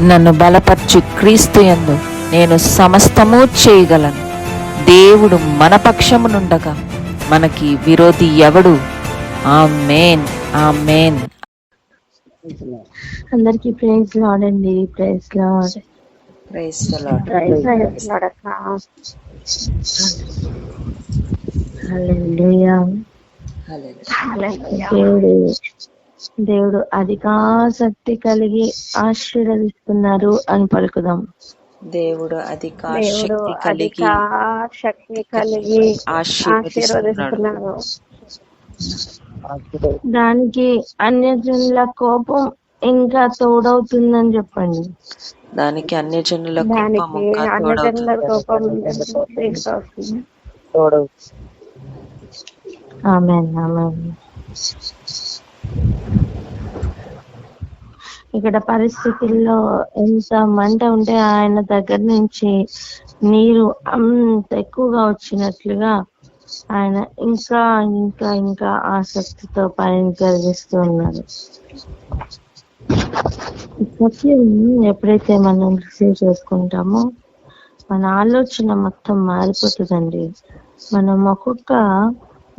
నన్ను బలపర్చు క్రీస్తు యందు నేను సమస్తము చేయగలను. దేవుడు మన పక్షమునుండగా మనకి విరోధి ఎవడు? Amen, amen. అందరికి ప్రైజ్ లార్డ్ అండి. Praise lord. Praise the lord. Praise lord అక్క. హల్లెలూయా. దేవుడు అధికాశక్తి కలిగి ఆశీర్వదిస్తున్నారు అని పలుకుదాం. దేవుడు శక్తి కలిగి ఆశీర్వదిస్తున్నారు. దానికి అన్యజనుల కోపం ఇంకా తోడవుతుందని చెప్పండి. దానికి అన్యజనుల కోపం ఆమేన్, ఆమేన్. ఇక్కడ పరిస్థితుల్లో ఎంత మంట ఉంటే ఆయన దగ్గర నుంచి నీరు అంత ఎక్కువగా వచ్చినట్లుగా ఆయన ఇంకా ఇంకా ఇంకా ఆసక్తితో పనిని కలిగిస్తూ ఉన్నారు. ఎప్పుడైతే మనం రిసీవ్ చేసుకుంటామో మన ఆలోచన మొత్తం మారిపోతుందండి. మనం ఒక్కొక్క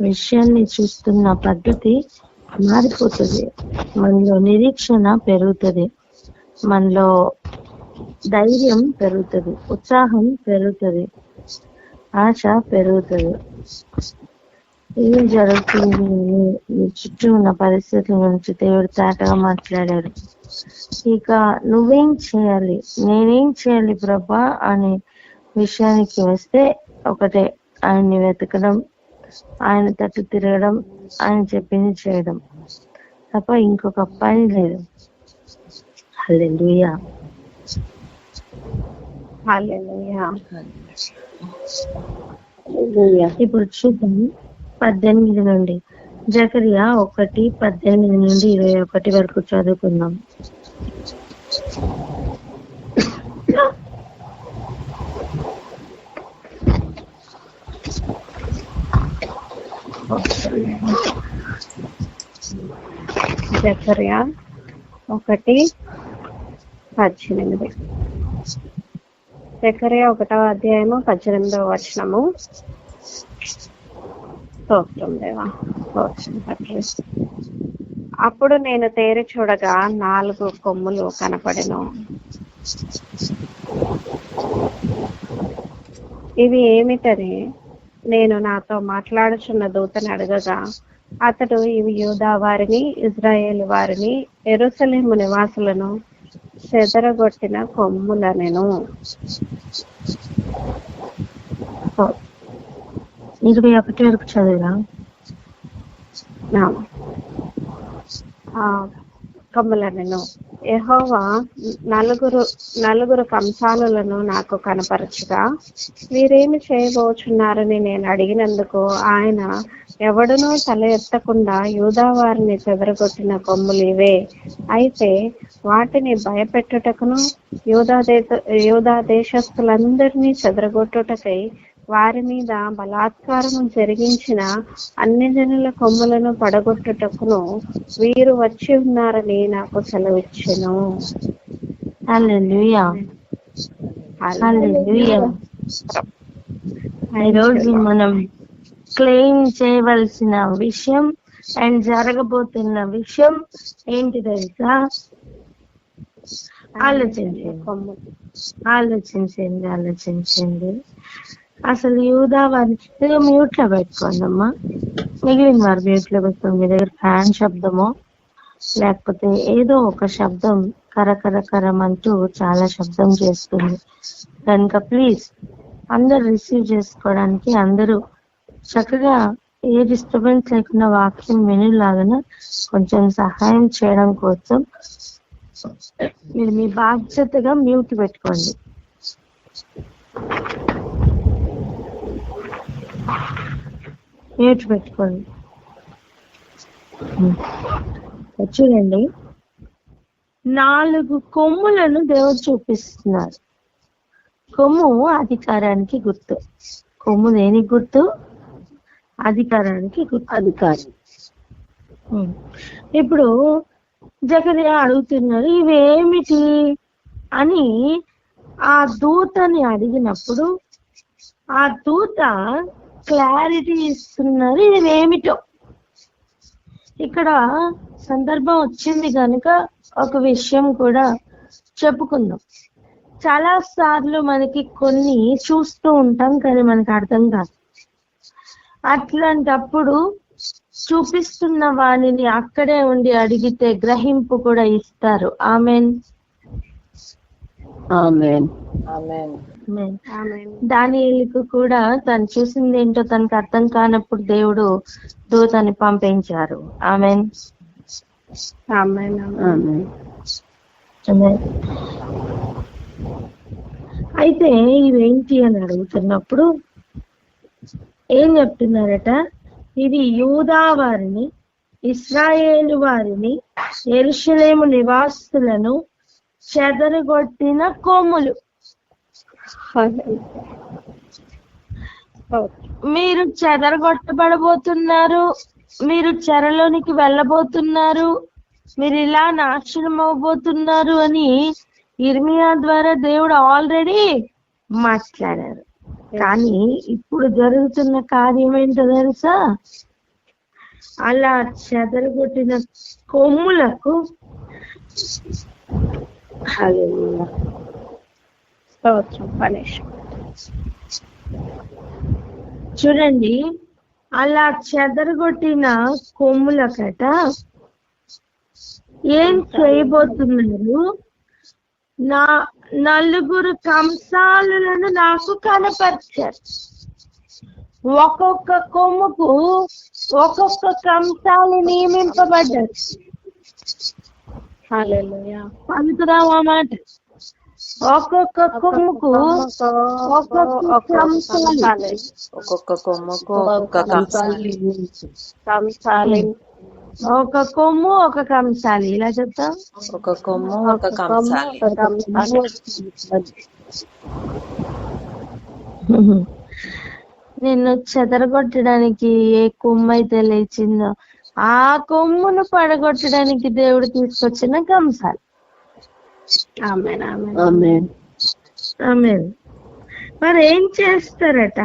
విషయాన్ని చూస్తున్న పద్ధతి మారిపోతుంది. మనలో నిరీక్షణ పెరుగుతుంది, మనలో ధైర్యం పెరుగుతుంది, ఉత్సాహం పెరుగుతుంది, ఆశ పెరుగుతుంది. ఏం జరుగుతుంది? మీ చుట్టూ ఉన్న పరిస్థితుల గురించి దేవుడు తేటగా మాట్లాడాడు. ఇక నువ్వేం చేయాలి, నేనేం చేయాలి ప్రభా అనే విషయానికి వస్తే ఒకటే, ఆయన్ని వెతకడం, ఆయన తట్టు తిరగడం, ఆయన చెప్పింది చేయడం తప్ప ఇంకొక పని లేదు. హల్లెలూయా. ఇప్పుడు చూద్దాం 18 నుండి, జకరియా 1:18 నుండి 21 వరకు చదువుకుందాం. జకరియా 1:18. జకరియా 1వ అధ్యాయము 18వ వచనము. స్తోత్రం దేవా. అప్పుడు నేను తేరి చూడగా 4 కొమ్ములు కనపడెను. ఇవి ఏమిటని నేను నాతో మాట్లాడుచున్న దూతని అడగగా, అతడు ఇవి యూదా వారిని, ఇజ్రాయేలు వారిని, యెరూషలేము నివాసులను చెదరగొట్టిన కొమ్ములనెను. 21 వరకు చదివా. కొమ్ములనెను. యెహోవా నలుగురు కంసాలులను నాకు కనపరచుగా, వీరేమి చేయబోచున్నారని నేను అడిగినందుకు ఆయన, ఎవడునూ తల ఎత్తకుండా యూదా వారిని చెదరగొట్టిన కొమ్ములు ఇవే. అయితే వాటిని భయపెట్టుటకును యూదా దేశస్థులందరినీ చెదరగొట్టుటకై వారి మీద బలాత్కారము జరిగించిన అన్యజనుల కొమ్ములను పడగొట్టుటకును వీరు వచ్చి ఉన్నారని నాకు సెలవిచ్చెను. హల్లెలూయా, హల్లెలూయా. ఈరోజు మనం క్లెయిమ్ చేయవలసిన విషయం అండ్ జరగబోతున్న విషయం ఏంటి తెలుసా? ఆలోచించండి. అసలు యూదా వారిని మ్యూట్ లో పెట్టుకోండి అమ్మా. మిగిలిన వారు మ్యూట్ లో పెట్టుకోండి. మీ దగ్గర ఫ్యాన్ శబ్దమో లేకపోతే ఏదో ఒక శబ్దం కరకరకరమంటూ చాలా శబ్దం చేస్తుంది కనుక ప్లీజ్ అందరు రిసీవ్ చేసుకోవడానికి అందరూ చక్కగా ఏ డిస్టర్బెన్స్ లేకుండా వాక్యం వినేలాగా కొంచెం సహాయం చేయడం కోసం మీరు మీ బాధ్యతగా మ్యూట్ పెట్టుకోండి. చూడండి, 4 కొమ్ములను దేవుడు చూపిస్తున్నారు. కొమ్ము అధికారానికి గుర్తు. కొమ్ము దేనికి గుర్తు? అధికారానికి గుర్తు. అధికారం. ఇప్పుడు జకరియా అడుగుతున్నారు, ఇవేమిటి అని ఆ దూతని అడిగినప్పుడు ఆ దూత క్లారిటీ ఇస్తున్నారు ఇది ఏమిటో. ఇక్కడ సందర్భం వచ్చింది కనుక ఒక విషయం కూడా చెప్పుకుందాం. చాలా సార్లు మనకి కొన్ని చూస్తూ ఉంటాం కానీ మనకు అర్థం కాదు. అట్లాంటప్పుడు చూపిస్తున్న వాణిని అక్కడే ఉండి అడిగితే గ్రహింపు కూడా ఇస్తారు. ఆమెన్. ఆమేన్. దానియేలుకు కూడా తను చూసింది ఏంటో తనకు అర్థం కానప్పుడు దేవుడు దూతని పంపించారు. ఆమెన్. అయితే ఇవేంటి అని అడుగుతున్నప్పుడు ఏం చెప్తున్నారట, ఇది యూదా వారిని, ఇశ్రాయేలు వారిని, యెరూషలేము నివాసులను చెదరగొట్టిన కొమ్ములు. మీరు చెదరగొట్టబడబోతున్నారు, మీరు చెరలోనికి వెళ్ళబోతున్నారు, మీరు ఇలా నాశనం అవబోతున్నారు అని ఇర్మియా ద్వారా దేవుడు ఆల్రెడీ మాట్లాడారు. కానీ ఇప్పుడు జరుగుతున్న కార్యం ఏంటో తెలుసా? అలా చెదరగొట్టిన కొమ్ములకు చూడండి, అలా చెదరగొట్టిన కొమ్ములకట ఏం చేయబోతున్నారు? నా 4 కంసాలను నాకు కనపరిచారు. ఒక్కొక్క కొమ్ముకు ఒక్కొక్క కంసాలు నియమింపబడ్డారు. పలుకుదాం ఆ మాట. ఒక్కొక్క కొమ్ముకు ఒక్కొక్క కంసాలి, ఒక్కొక్క కొమ్ముకు ఒక్కొక్క కంసాలి, ఒక కొమ్ము ఒక కంసాలి. ఇలా చెప్తాం, ఒక కొమ్ము ఒక కంసాలి. నిన్ను చెదరగొట్టడానికి ఏ కొమ్ము అయితే లేచిందో ఆ కొమ్మును పడగొట్టడానికి దేవుడు తీసుకొచ్చిన కంసాలి. ఆమేన్. మరి ఏం చేస్తారట?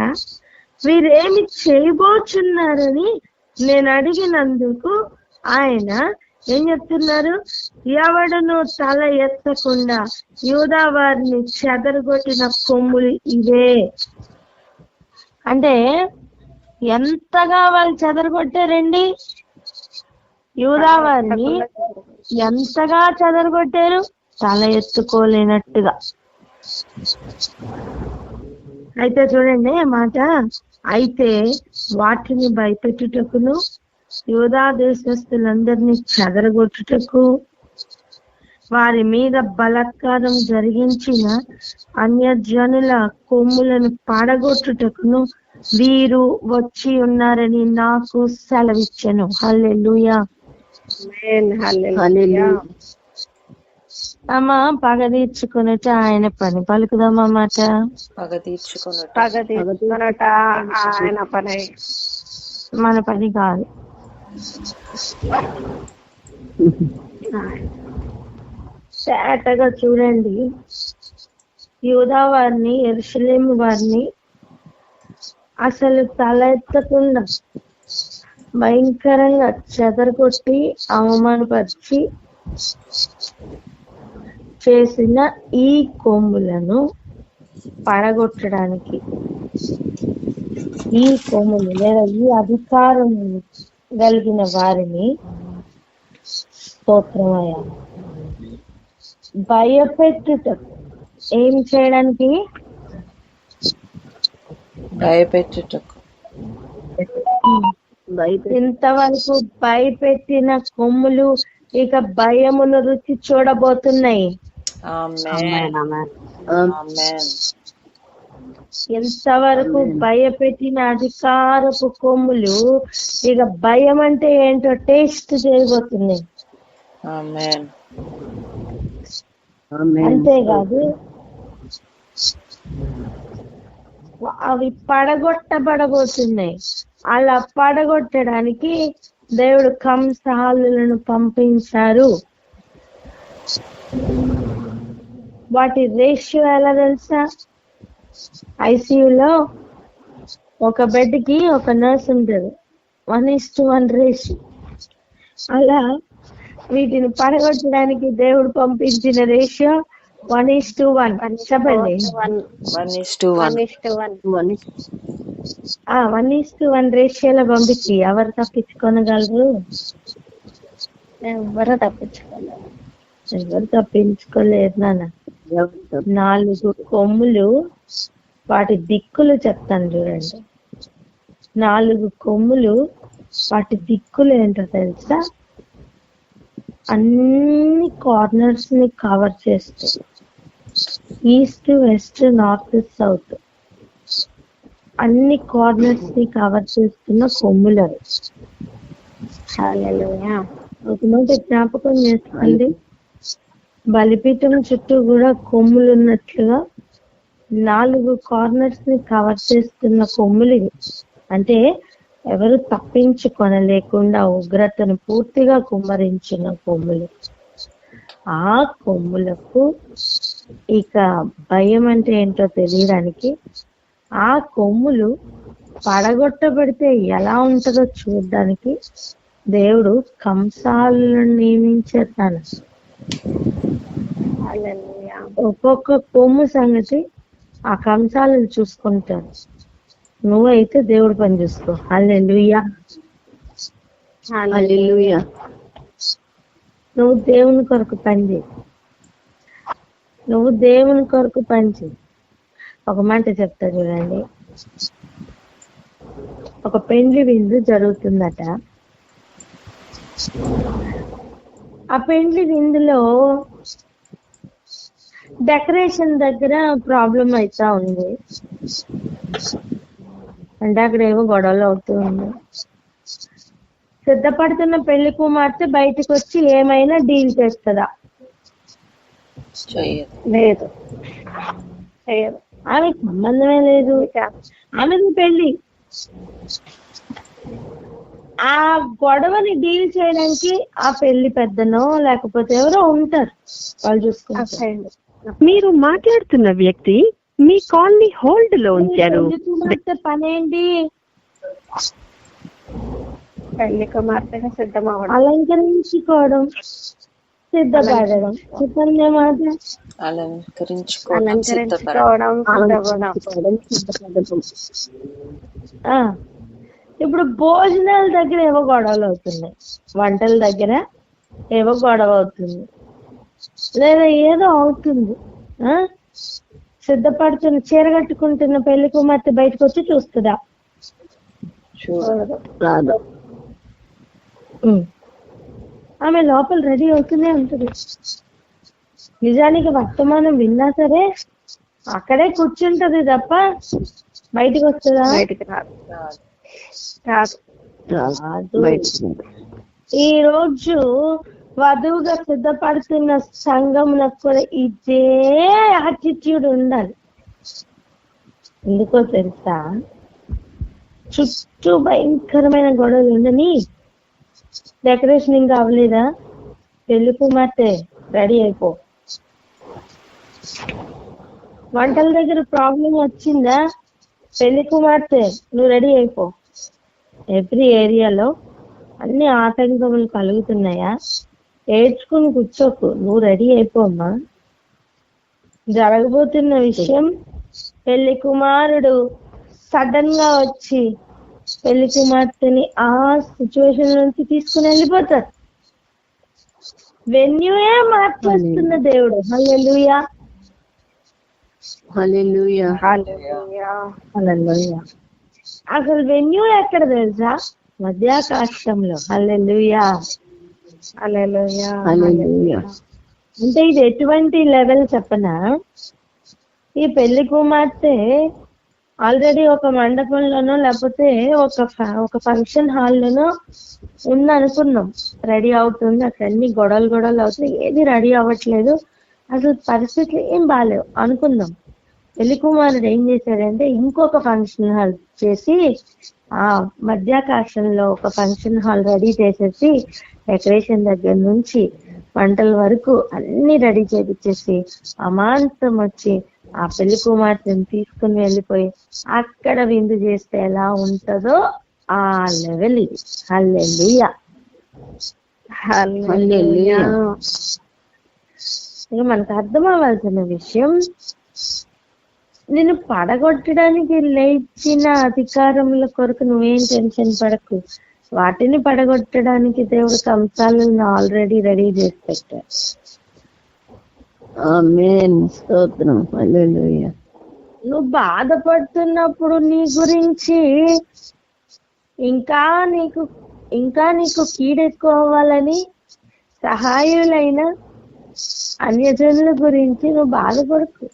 వీరేమి చేయబోచున్నారని నేను అడిగినందుకు ఆయన ఏం చెప్తున్నారు? ఎవడను తల ఎత్తకుండా యూదా వారిని చెదరగొట్టిన కొమ్ములు ఇవే. అంటే ఎంతగా వాళ్ళు చెదరగొట్టారండి? యూదా వారిని ఎంతగా చెదరగొట్టారు? తల ఎత్తుకోలేనట్టుగా. అయితే చూడండి మాట, అయితే వాటిని భయపెట్టుటకును యూదా దేశస్తులందరినీ చెదరగొట్టుటకు వారి మీద బలాత్కారం జరిగించిన అన్యజనుల కొమ్ములను పడగొట్టుటకును వీరు వచ్చి ఉన్నారని నాకు సెలవిచ్చెను. హల్లెలూయా. అమ్మ, పగ తీర్చుకున్నట ఆయన పని. పలుకుదామా మాట. పగ తీర్చుకున్నట ఆయన పని, మన పని కాదు. తేటగా చూడండి, యూదా వారిని, యెరూషలేము వారిని అసలు తల ఎత్తకుండా భయంకరంగా చెదరగొట్టి అవమానపరిచి చేసిన ఈ కొమ్ములను పడగొట్టడానికి, ఈ కొమ్ములు లేదా ఈ అధికారం కలిగిన వారిని స్తోత్రమయ్యా భయపెట్టుట. ఏం చేయడానికి? భయపెట్టుటకు. ఇంతవరకు భయపెట్టిన కొమ్ములు ఇక భయమును రుచి చూడబోతున్నాయి. ఎంతవరకు భయపెట్టిన అధికారపు కొమ్ములు ఇక భయం అంటే ఏంటో టేస్ట్ చేయబోతున్నాయి. అంతేకాదు, అవి పడగొట్టబడబోతున్నాయి. అలా పడగొట్టడానికి దేవుడు కంసాలులను పంపించారు. వాటి రేషియో ఎలా తెలుసా? ఐసీయూలో ఒక బెడ్ కి ఒక నర్స్ ఉంటుంది, 1:1 రేషియో. అలా వీటిని పడగొట్టడానికి దేవుడు పంపించిన రేషియో 1:1. చెప్పండి. 1:1 రేషియోలో పంపించి ఎవరు తప్పించుకోనగలరు? ఎవరు తప్పించుకోలేదు. ఎవరు తప్పించుకోలేదు నాన్న. 4 కొమ్ములు, వాటి దిక్కులు చెప్తాను చూడండి. 4 కొమ్ములు, వాటి దిక్కులు ఏంటో తెలుసా? అన్ని కార్నర్స్ ని కవర్ చేస్తూ, ఈస్ట్, వెస్ట్, నార్త్, సౌత్ అన్ని కార్నర్స్ ని కవర్ చేస్తున్న కొమ్ములు అవి. హల్లెలూయా. ఒక మాట జ్ఞాపకం చేసుకోండి, బలిపీఠం చుట్టూ కూడా కొమ్ములు ఉన్నట్లుగా 4 కార్నర్స్ ని కవర్ చేస్తున్న కొమ్ములు ఇవి. అంటే ఎవరు తప్పించుకొనలేకుండా ఉగ్రతను పూర్తిగా కుమ్మరించిన కొమ్ములు. ఆ కొమ్ములకు ఇక భయం అంటే ఏంటో తెలియడానికి, ఆ కొమ్ములు పడగొట్టబడితే ఎలా ఉంటుందో చూడడానికి దేవుడు కంసాలను నియమించేస్తాను. హల్లెలూయా. ఒక్కొక్క కొమ్ము సంగతి ఆ కంసాలను చూసుకుంటారు. నువ్వైతే దేవుడు పని చూసుకో. హల్లెలూయా. హల్లెలూయా. నువ్వు దేవుని కొరకు పని చేయి. నువ్వు దేవుని కొరకు పని చేయి. ఒక మాట చెప్తా చూడండి. ఒక పెండ్లి విందు జరుగుతుందట. ఆ పెండ్లి విందులో డెకరేషన్ దగ్గర ప్రాబ్లం అవుతా ఉంది. అంటే అక్కడ ఏమో గొడవలు అవుతూ ఉన్నాయి. సిద్ధపడుతున్న పెళ్లి కుమార్తె బయటకు వచ్చి ఏమైనా డీల్ చేస్తుందా? లేదు, చేయదు. ఆమెకు సంబంధమే లేదు, ఆమెకు పెళ్లి. ఆ గొడవని డీల్ చేయడానికి ఆ పెళ్లి పెద్దనో లేకపోతే ఎవరో ఉంటారు, వాళ్ళు చూసుకుంటారు. మీరు మాట్లాడుతున్న వ్యక్తి మీ కాల్ ని హోల్డ్ లో ఉంచారు. పనేంటి? పెళ్లి కుమార్తెగా సిద్ధమవ్వడం, అలంకరించుకోవడం, సిద్ధపడడం. చెప్పండి మాట. అలంకరించుకోవడం. ఇప్పుడు భోజనాల దగ్గర ఏవో గొడవలు అవుతున్నాయి, వంటల దగ్గర ఏవో గొడవ అవుతుంది, లేదా ఏదో అవుతుంది. సిద్ధపడుతున్న చీర కట్టుకుంటున్న పెళ్లి కుమార్తె బయటకు వచ్చి చూస్తుందా? రాదు. ఆమె లోపల రెడీ అవుతూనే ఉంటుంది. నిజానికి వర్తమానం విన్నా సరే అక్కడే కూర్చుంటది తప్ప బయటకు వస్తుందా? బయటికి రాదు. ఈ రోజు వధువుగా సిద్ధపడుతున్న సంఘంలకు కూడా ఇదే యాటిట్యూడ్ ఉండాలి. ఎందుకో తెలుసా? చుట్టూ భయంకరమైన గొడవలు ఉండని, డెకరేషన్ ఇంకా అవ్వలేదా? పెళ్లి కుమార్తె రెడీ అయిపో. వంటల దగ్గర ప్రాబ్లం వచ్చిందా? పెళ్లి కుమార్తె నువ్వు రెడీ అయిపో. ఎవ్రీ ఏరియాలో అన్ని ఆటంకములు కలుగుతున్నాయా? ఏడ్చుకుని కూర్చోకు, నువ్వు రెడీ అయిపోమ్మా. జరగబోతున్న విషయం, పెళ్లి కుమారుడు సడన్ గా వచ్చి పెళ్లి కుమార్తెని ఆ సిచ్యువేషన్ నుంచి తీసుకుని వెళ్ళిపోతాడు. వెన్యూయే మార్చేస్తున్న దేవుడు. హల్లెలూయా. హల్లెలూయా. హల్లెలూయా. అసలు వెన్యూ ఎక్కడ తెలుసా? మధ్యాకాశంలో. హల్లెలూయా. హల్లెలూయా. హల్లెలూయా. అంటే ఇది ఎటువంటి లెవెల్ చెప్పనా? ఈ పెళ్లి కుమార్తె ఆల్రెడీ ఒక మండపంలోనో లేకపోతే ఒక ఫంక్షన్ హాల్లోనో ఉందనుకున్నాం, రెడీ అవుతుంది. అక్కడ అన్ని గొడవలు అవుతాయి, ఏది రెడీ అవ్వట్లేదు, అసలు పరిస్థితులు ఏం బాగాలేవు అనుకుందాం. పెళ్లి కుమారుడు ఏం చేశాడంటే ఇంకొక ఫంక్షన్ హాల్ చేసి ఆ మధ్యాకాశంలో ఒక ఫంక్షన్ హాల్ రెడీ చేసేసి డెకరేషన్ దగ్గర నుంచి వంటల వరకు అన్ని రెడీ చేపించేసి అమాంతం వచ్చి ఆ పెళ్లి కుమార్తెను తీసుకుని వెళ్ళిపోయి అక్కడ విందు చేస్తే ఎలా ఉంటదో ఆ లెవెల్ ఇది. హల్లెలూయా. హల్లెలూయా. ఇక మనకు అర్థం అవ్వాల్సిన విషయం, నిన్ను పడగొట్టడానికి లేచిన అధికారముల కొరకు నువ్వేం టెన్షన్ పడకు. వాటిని పడగొట్టడానికి దేవుడు కంసాలను ఆల్రెడీ రెడీ చేసి పెట్టారు. ఆమేన్. స్తోత్రం. హల్లెలూయా. నువ్వు బాధపడుతున్నప్పుడు నీ గురించి ఇంకా నీకు కీడెక్కువ అవ్వాలని సహాయులైన అన్యజనుల గురించి నువ్వు బాధపడకు.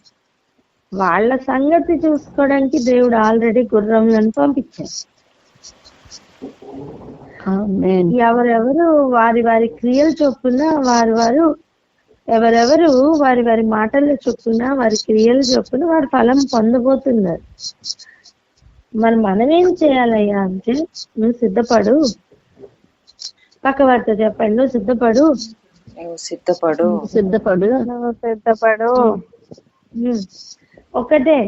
వాళ్ళ సంగతి చూసుకోవడానికి దేవుడు ఆల్రెడీ గుర్రంలను పంపించారు. ఆమేన్. ఎవరెవరు వారి వారి క్రియలు చొప్పున ఎవరెవరు వారి వారి మాటల చొప్పున వారి క్రియలు చొప్పున వారి ఫలం పొందబోతున్నారు. మరి మనమేం చేయాలయ్యా అంటే, నువ్వు సిద్ధపడు. పక్క వారితో చెప్పండి, నువ్వు సిద్ధపడు. నువ్వు సిద్ధపడు. నువ్వు సిద్ధపడు. ఒకటే,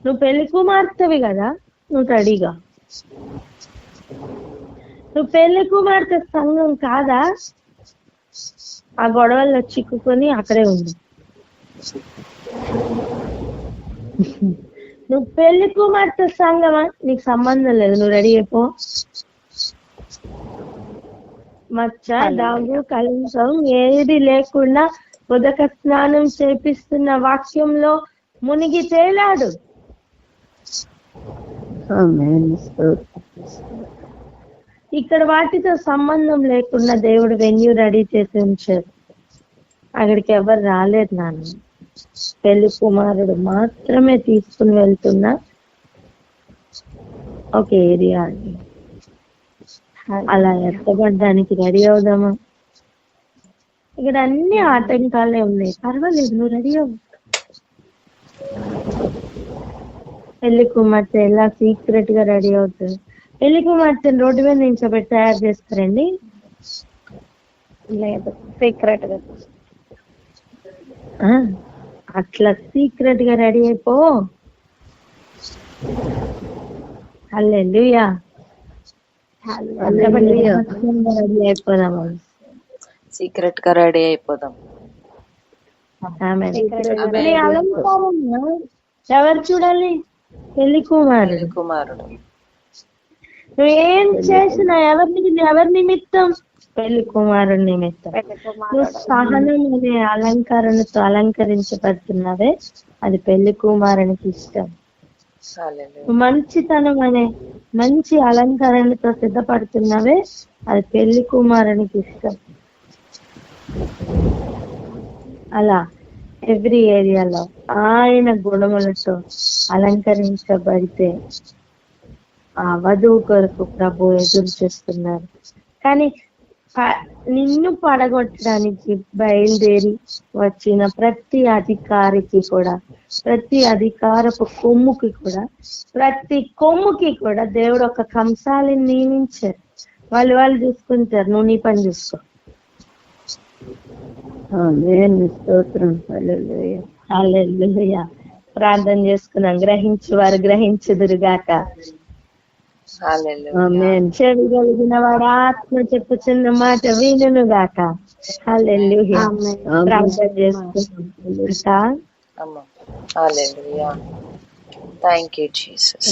నువ్వు పెళ్లి కుమార్తెవి కదా, నువ్వు రెడీగా. నువ్వు పెళ్లి కుమార్తె సంఘం కాదా, ఆ గొడవల్లో చిక్కుకొని అక్కడే ఉంది. నువ్వు పెళ్లి కుమార్తె సంఘమా, నీకు సంబంధం లేదు, నువ్వు రెడీ అయిపో. మచ్చ, దాగు, కలంసం ఏది లేకుండా ఉదక స్నానం చేపిస్తున్న వాక్యంలో మునిగి తేలాడు. ఇక్కడ వాటితో సంబంధం లేకుండా దేవుడు వెన్యూ రెడీ చేసి ఉంచారు. అక్కడికి ఎవరు రాలేదు నాన్న. పెళ్లి కుమారుడు మాత్రమే తీసుకుని వెళ్తున్న ఒక ఏరియా. అలా ఎత్తబడ్డానికి రెడీ అవుదామా? ఇక్కడ అన్ని ఆటంకాలే ఉన్నాయి, పర్వాలేదు, నువ్వు రెడీ అవ్వు. పెళ్లి కుమార్తె ఎలా సీక్రెట్ గా రెడీ అవుతుంది? పెళ్లి కుమార్తెను రోడ్డు మీద నిల్చోబెట్టి తయారు చేస్తారండి? లేదు, సీక్రెట్ గా. అట్లా సీక్రెట్ గా రెడీ అయిపో. హల్లెలూయా. రెడీ అయిపోదామా? సీక్రెట్ గా రెడీ అయిపోదాం. నీ అలంకారం ఎవరు చూడాలి? పెళ్లి కుమారుడు. కుమారుడు. నువ్వేం చేసినా ఎవరి నిమిత్తం? పెళ్లి కుమారుడు నిమిత్తం. నువ్వు సహనం అనే అలంకరణతో అలంకరించబడుతున్నావే, అది పెళ్లి కుమారునికి ఇష్టం. మంచితనం అనే మంచి అలంకరణతో సిద్ధపడుతున్నావే, అది పెళ్లి కుమారునికి ఇష్టం. అలా ఎవ్రీ ఏరియాలో ఆయన గుణములతో అలంకరించబడితే ఆ వధువు కొరకు ప్రభు ఎదురు చూస్తున్నారు. కానీ నిన్ను పడగొట్టడానికి బయలుదేరి వచ్చిన ప్రతి అధికారికి కూడా, ప్రతి అధికారపు కొమ్ముకి కూడా, ప్రతి కొమ్ముకి కూడా దేవుడు ఒక కంసాలిని నియమించారు. వాళ్ళు చూసుకుంటారు, నువ్వు నీ పని చూసుకో. హల్లెలూయా. ప్రార్థన చేసుకున్నాం. గ్రహించు వారు గ్రహించుదురుగాక. చెవి కలిగిన వాడు ఆత్మ చెప్పుచున్న మాట వినును గాక. హల్లెలూయా. ప్రార్థన చేసుకున్నాం. హల్లెలూయా. Thank you Jesus.